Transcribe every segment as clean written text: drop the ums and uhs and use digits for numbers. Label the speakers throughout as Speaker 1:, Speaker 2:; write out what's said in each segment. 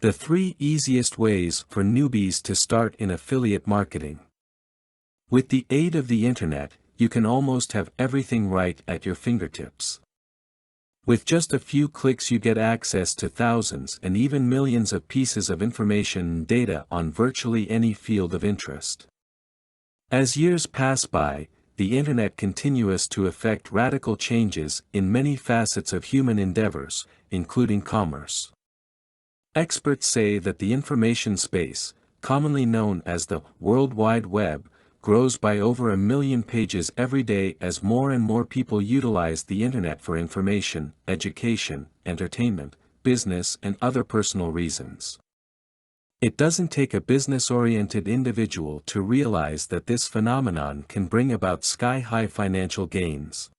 Speaker 1: The 3 easiest ways for newbies to start in affiliate marketing. With the aid of the internet, you can almost have everything right at your fingertips. With just a few clicks you get access to thousands and even millions of pieces of information and data on virtually any field of interest. As years pass by, the internet continues to effect radical changes in many facets of human endeavors, including commerce. Experts say that the information space, commonly known as the World Wide Web, grows by over 1 million pages every day as more and more people utilize the internet for information, education, entertainment, business and other personal reasons. It doesn't take a business-oriented individual to realize that this phenomenon can bring about sky-high financial gains.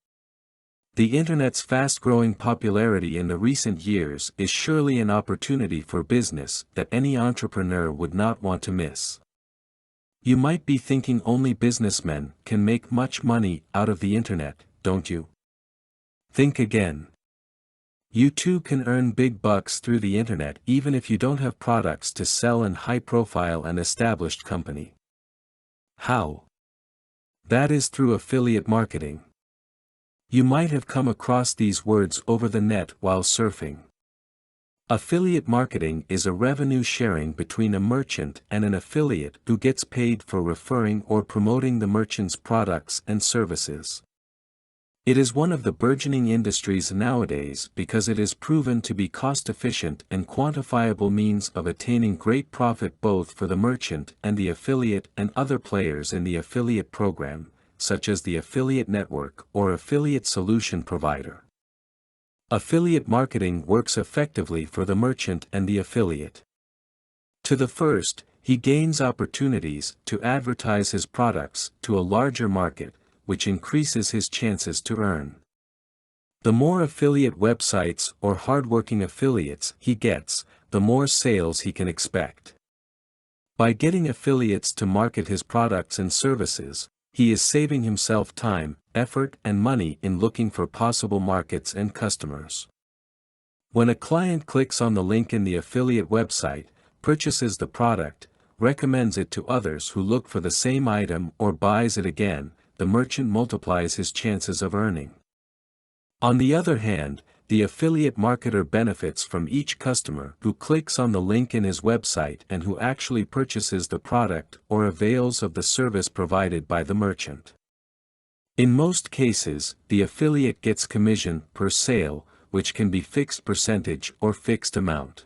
Speaker 1: The internet's fast-growing popularity in the recent years is surely an opportunity for business that any entrepreneur would not want to miss. You might be thinking only businessmen can make much money out of the internet, don't you? Think again. You too can earn big bucks through the internet even if you don't have products to sell and high-profile an established company. How? That is through affiliate marketing. You might have come across these words over the net while surfing. Affiliate marketing is a revenue sharing between a merchant and an affiliate who gets paid for referring or promoting the merchant's products and services. It is one of the burgeoning industries nowadays because it is proven to be cost-efficient and quantifiable means of attaining great profit both for the merchant and the affiliate and other players in the affiliate program, such as the affiliate network or affiliate solution provider. Affiliate marketing works effectively for the merchant and the affiliate. To the first, he gains opportunities to advertise his products to a larger market, which increases his chances to earn. The more affiliate websites or hardworking affiliates he gets, the more sales he can expect. By getting affiliates to market his products and services, he is saving himself time, effort and money in looking for possible markets and customers. When a client clicks on the link in the affiliate website, purchases the product, recommends it to others who look for the same item or buys it again, the merchant multiplies his chances of earning. On the other hand, the affiliate marketer benefits from each customer who clicks on the link in his website and who actually purchases the product or avails of the service provided by the merchant. In most cases, the affiliate gets commission per sale, which can be fixed percentage or fixed amount.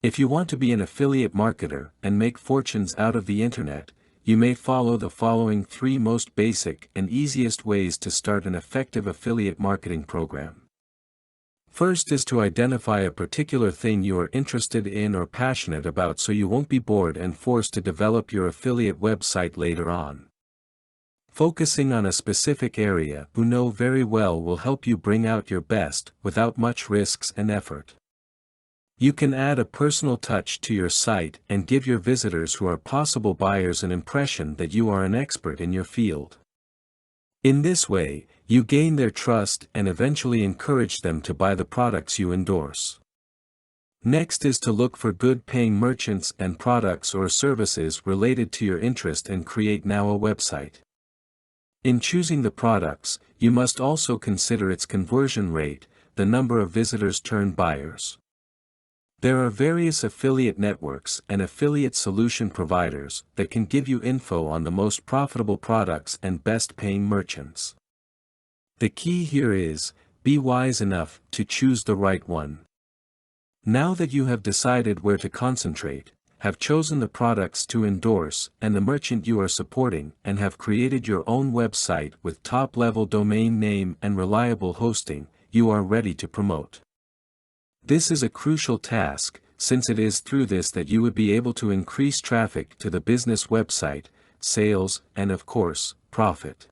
Speaker 1: If you want to be an affiliate marketer and make fortunes out of the internet, you may follow the following 3 most basic and easiest ways to start an effective affiliate marketing program. First is to identify a particular thing you are interested in or passionate about so you won't be bored and forced to develop your affiliate website later on. Focusing on a specific area you know very well will help you bring out your best without much risks and effort. You can add a personal touch to your site and give your visitors who are possible buyers an impression that you are an expert in your field. In this way, you gain their trust and eventually encourage them to buy the products you endorse. Next is to look for good paying merchants and products or services related to your interest and create now a website. In choosing the products, you must also consider its conversion rate, the number of visitors turned buyers. There are various affiliate networks and affiliate solution providers that can give you info on the most profitable products and best paying merchants. The key here is, be wise enough to choose the right one. Now that you have decided where to concentrate, have chosen the products to endorse and the merchant you are supporting and have created your own website with top-level domain name and reliable hosting, you are ready to promote. This is a crucial task, since it is through this that you would be able to increase traffic to the business website, sales, and of course, profit.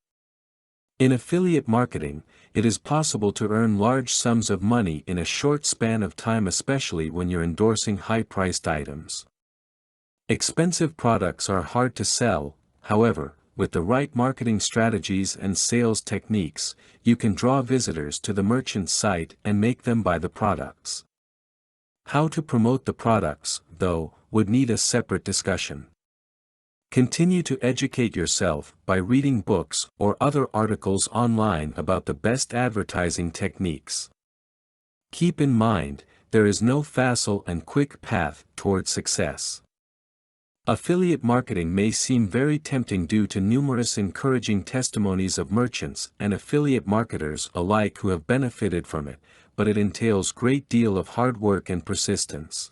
Speaker 1: In affiliate marketing, it is possible to earn large sums of money in a short span of time, especially when you're endorsing high-priced items. Expensive products are hard to sell, however, with the right marketing strategies and sales techniques, you can draw visitors to the merchant's site and make them buy the products. How to promote the products, though, would need a separate discussion. Continue to educate yourself by reading books or other articles online about the best advertising techniques. Keep in mind, there is no facile and quick path toward success. Affiliate marketing may seem very tempting due to numerous encouraging testimonies of merchants and affiliate marketers alike who have benefited from it, but it entails a great deal of hard work and persistence.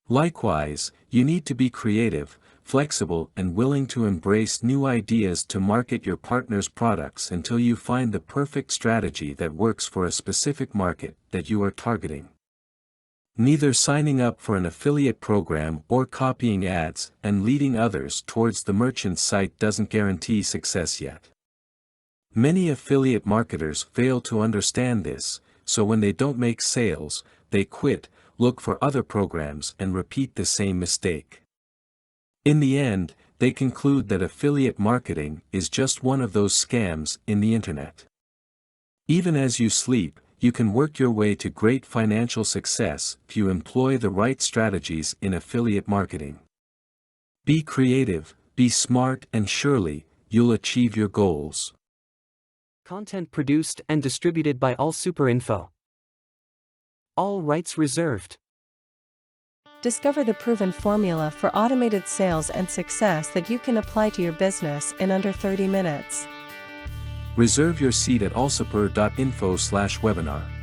Speaker 1: Likewise, you need to be creative, flexible and willing to embrace new ideas to market your partner's products until you find the perfect strategy that works for a specific market that you are targeting. Neither signing up for an affiliate program or copying ads and leading others towards the merchant's site doesn't guarantee success yet. Many affiliate marketers fail to understand this, so when they don't make sales, they quit, look for other programs and repeat the same mistake. In the end, they conclude that affiliate marketing is just one of those scams in the internet. Even as you sleep, you can work your way to great financial success if you employ the right strategies in affiliate marketing. Be creative, be smart, and surely, you'll achieve your goals.
Speaker 2: Content produced and distributed by AllSuperInfo. All rights reserved.
Speaker 3: Discover the proven formula for automated sales and success that you can apply to your business in under 30 minutes.
Speaker 1: Reserve your seat at allsuper.info/webinar.